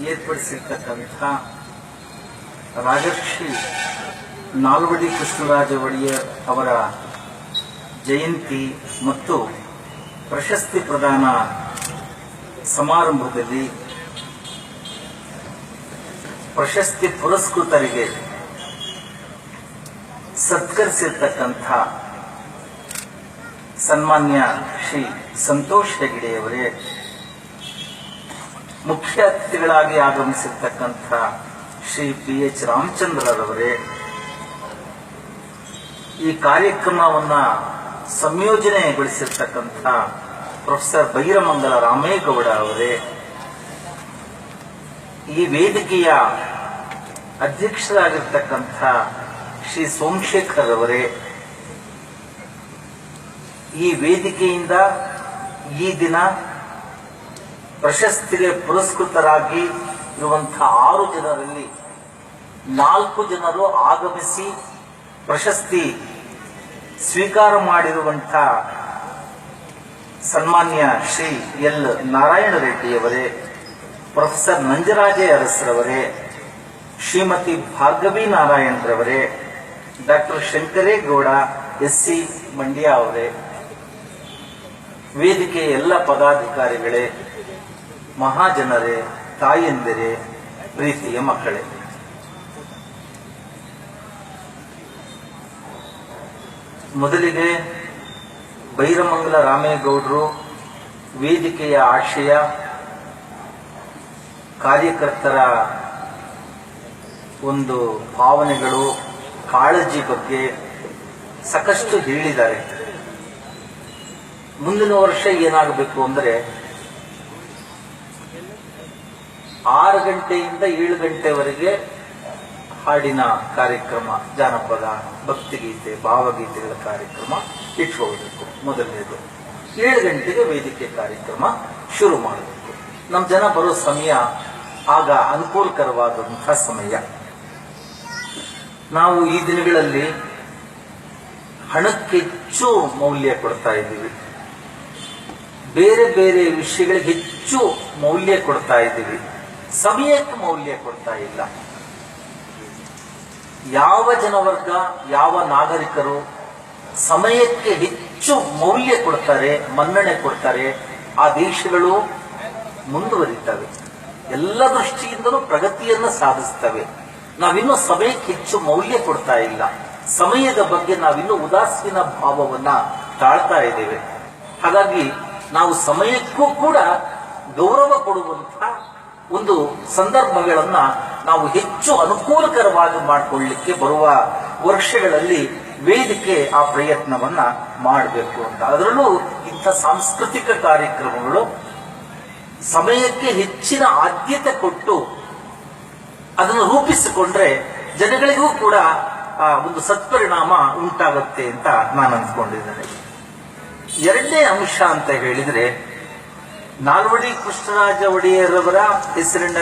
ಏರ್ಪಡಿಸಿರ್ತಕ್ಕಂಥ ರಾಜರ್ಷಿ ನಾಲ್ವಡಿ ಕೃಷ್ಣರಾಜ ಒಡೆಯರ್ ಅವರ ಜಯಂತಿ ಮತ್ತು ಪ್ರಶಸ್ತಿ ಪ್ರದಾನ ಸಮಾರಂಭದಲ್ಲಿ ಪ್ರಶಸ್ತಿ ಪುರಸ್ಕೃತರಿಗೆ ಸತ್ಕರಿಸಿರ್ತಕ್ಕಂಥ ಸನ್ಮಾನ್ಯ ಶ್ರೀ ಸಂತೋಷ್ ಹೆಗಡೆಯವರೇ, ಮುಖ್ಯ ಅತಿಥಿಗಳಾಗಿ ಆಗಮಿಸಿರ್ತಕ್ಕಂಥ ಶ್ರೀ PH ರಾಮಚಂದ್ರರವರೇ, ಈ ಕಾರ್ಯಕ್ರಮವನ್ನು ಸಂಯೋಜನೆಗೊಳಿಸಿರ್ತಕ್ಕಂಥ ಪ್ರೊಫೆಸರ್ ಬೈರಮಂಗಲ ರಾಮೇಗೌಡ ಅವರೇ, ಈ ವೇದಿಕೆಯ ಅಧ್ಯಕ್ಷರಾಗಿರ್ತಕ್ಕಂಥ ಶ್ರೀ ಸೋಮಶೇಖರ್ ಅವರೇ, ಈ ವೇದಿಕೆಯಿಂದ ಈ ದಿನ ಪ್ರಶಸ್ತಿಗೆ ಪುರಸ್ಕೃತರಾಗಿ ಇರುವಂತಹ 6 ಜನರಲ್ಲಿ 4 ಜನರು ಆಗಮಿಸಿ ಪ್ರಶಸ್ತಿ ಸ್ವೀಕಾರ ಮಾಡಿರುವಂತಹ ಸನ್ಮಾನ್ಯ ಶ್ರೀ ಎಲ್ ನಾರಾಯಣ ರೆಡ್ಡಿಯವರೇ, ಪ್ರೊಫೆಸರ್ ನಂಜರಾಜೆ ಅರಸರವರೇ, ಶ್ರೀಮತಿ ಭಾರ್ಗವಿ ನಾರಾಯಣರವರೇ, ಡಾಕ್ಟರ್ ಶಂಕರೇಗೌಡ SC ಮಂಡ್ಯ ಅವರೇ, ವೇದಿಕೆಯ ಎಲ್ಲ ಪದಾಧಿಕಾರಿಗಳೇ, ಮಹಾಜನರೇ, ತಾಯಂದಿರೇ, ಪ್ರೀತಿಯ ಮಕ್ಕಳೇ, ಮೊದಲಿಗೆ ಬೈರಮಂಗಲ ರಾಮೇಗೌಡರು ವೇದಿಕೆಯ ಆಶಯ, ಕಾರ್ಯಕರ್ತರ ಒಂದು ಭಾವನೆಗಳು, ಕಾಳಜಿ ಬಗ್ಗೆ ಸಾಕಷ್ಟು ಹೇಳಿದ್ದಾರೆ. ಮುಂದಿನ ವರ್ಷ ಏನಾಗಬೇಕು ಅಂದರೆ 6 ಗಂಟೆಯಿಂದ 7 ಗಂಟೆವರೆಗೆ ಹಾಡಿನ ಕಾರ್ಯಕ್ರಮ, ಜಾನಪದ, ಭಕ್ತಿಗೀತೆ, ಭಾವಗೀತೆಗಳ ಕಾರ್ಯಕ್ರಮ ಇಟ್ಕೋಬೇಕು. ಮೊದಲನೇದು 7 ಗಂಟೆಗೆ ವೇದಿಕೆ ಕಾರ್ಯಕ್ರಮ ಶುರು ಮಾಡಬೇಕು. ನಮ್ಮ ಜನ ಬರೋ ಸಮಯ ಆಗ ಅನುಕೂಲಕರವಾದಂತಹ ಸಮಯ. ನಾವು ಈ ದಿನಗಳಲ್ಲಿ ಹಣಕ್ಕೆ ಹೆಚ್ಚು ಮೌಲ್ಯ ಕೊಡ್ತಾ ಇದ್ದೀವಿ, ಬೇರೆ ಬೇರೆ ವಿಷಯಗಳಿಗೆ ಹೆಚ್ಚು ಮೌಲ್ಯ ಕೊಡ್ತಾ ಇದ್ದೀವಿ, ಸಮಯಕ್ಕೆ ಮೌಲ್ಯ ಕೊಡ್ತಾ ಇಲ್ಲ. ಯಾವ ಜನವರ್ಗ, ಯಾವ ನಾಗರಿಕರು ಸಮಯಕ್ಕೆ ಹೆಚ್ಚು ಮೌಲ್ಯ ಕೊಡ್ತಾರೆ, ಮನ್ನಣೆ ಕೊಡ್ತಾರೆ, ಆ ದೇಶಗಳು ಮುಂದುವರಿತವೆ, ಎಲ್ಲ ದೃಷ್ಟಿಯಿಂದಲೂ ಪ್ರಗತಿಯನ್ನು ಸಾಧಿಸ್ತವೆ. ನಾವಿನ್ನೂ ಸಮಯಕ್ಕೆ ಹೆಚ್ಚು ಮೌಲ್ಯ ಕೊಡ್ತಾ ಇಲ್ಲ, ಸಮಯದ ಬಗ್ಗೆ ನಾವಿನ್ನೂ ಉದಾಸೀನ ಭಾವವನ್ನ ತಾಳ್ತಾ ಇದ್ದೇವೆ. ಹಾಗಾಗಿ ನಾವು ಸಮಯಕ್ಕೂ ಕೂಡ ಗೌರವ ಕೊಡುವಂತಹ ಒಂದು ಸಂದರ್ಭಗಳನ್ನ ನಾವು ಹೆಚ್ಚು ಅನುಕೂಲಕರವಾಗಿ ಮಾಡಿಕೊಳ್ಳಲಿಕ್ಕೆ ಬರುವ ವರ್ಷಗಳಲ್ಲಿ ವೇದಿಕೆ ಆ ಪ್ರಯತ್ನವನ್ನ ಮಾಡಬೇಕು ಅಂತ. ಅದರಲ್ಲೂ ಇಂಥ ಸಾಂಸ್ಕೃತಿಕ ಕಾರ್ಯಕ್ರಮಗಳು ಸಮಯಕ್ಕೆ ಹೆಚ್ಚಿನ ಆದ್ಯತೆ ಕೊಟ್ಟು ಅದನ್ನು ರೂಪಿಸಿಕೊಂಡ್ರೆ ಜನಗಳಿಗೂ ಕೂಡ ಒಂದು ಸತ್ಪರಿಣಾಮ ಉಂಟಾಗುತ್ತೆ ಅಂತ ನಾನು ಅಂದ್ಕೊಂಡಿದ್ದೇನೆ. ಎರಡನೇ ಅಂಶ ಅಂತ ಹೇಳಿದ್ರೆ, ನಾಲ್ವಡಿ ಕೃಷ್ಣರಾಜ ಒಡೆಯರವರ ಹೆಸರಿನ